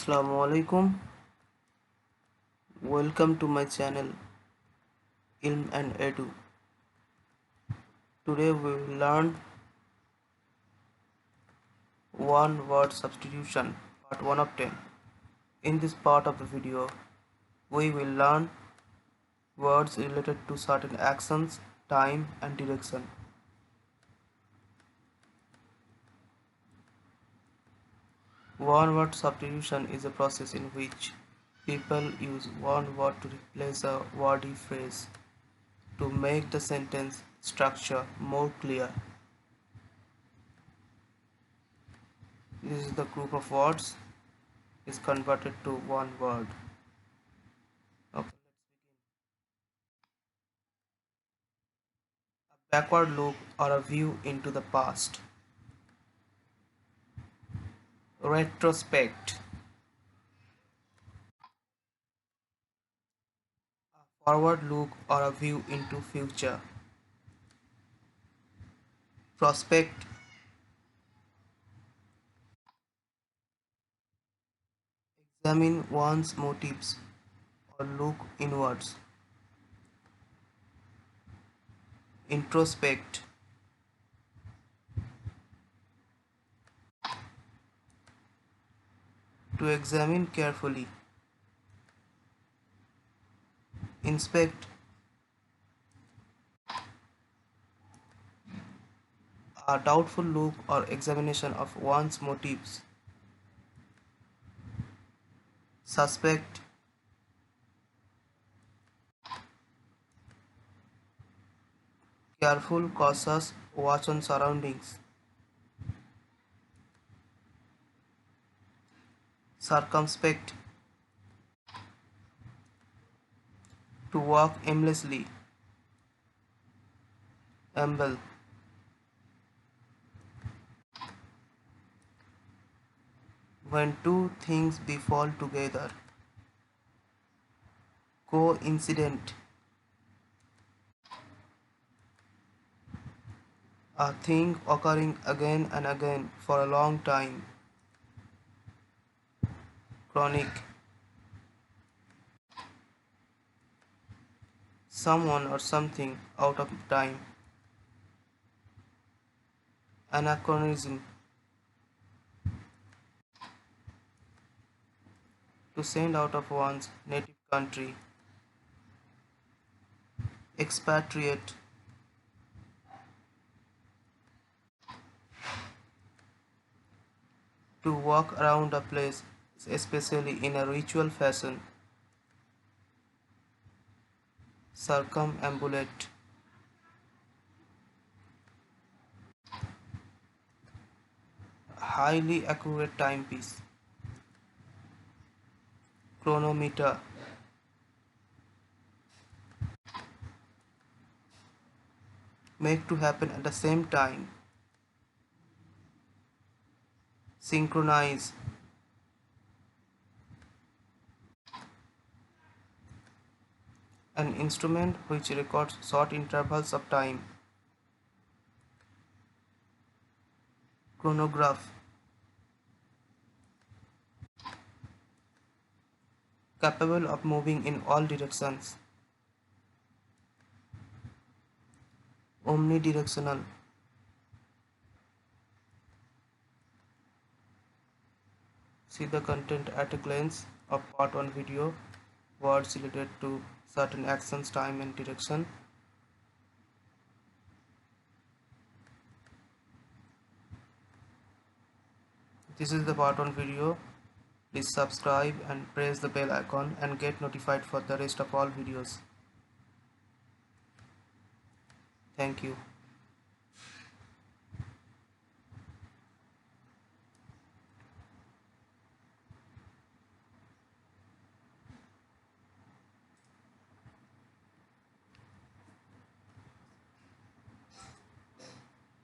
Assalamualaikum. Welcome to my channel Ilm and Edu. Today we will learn one word substitution, part 1 of 10. In this part of the video, we will learn words related to certain actions, time and direction. One word substitution is a process in which people use one word to replace a wordy phrase to make the sentence structure more clear. This is the group of words is converted to one word. Okay, let's begin. A backward look or a view into the past. Retrospect. A forward look or a view into future. Prospect. Examine one's motives or look inwards. Introspect. To examine carefully. Inspect. A doubtful look or examination of one's motives. Suspect. Careful, cautious, watch on surroundings. Circumspect. To walk aimlessly. Amble. When two things befall together. Coincident. A thing occurring again and again for a long time. Chronic. Someone or something out of time. Anachronism. To send out of one's native country. Expatriate. To walk around a place, especially in a ritual fashion. Circumambulate. Highly accurate timepiece. Chronometer. Make to happen at the same time. Synchronize. An instrument which records short intervals of time. Chronograph. Capable of moving in all directions. Omnidirectional. See the content at a glance of part 1 video, words related to certain actions, time and direction. This is the part 1 video. Please subscribe and press the bell icon and get notified for the rest of all videos. Thank you.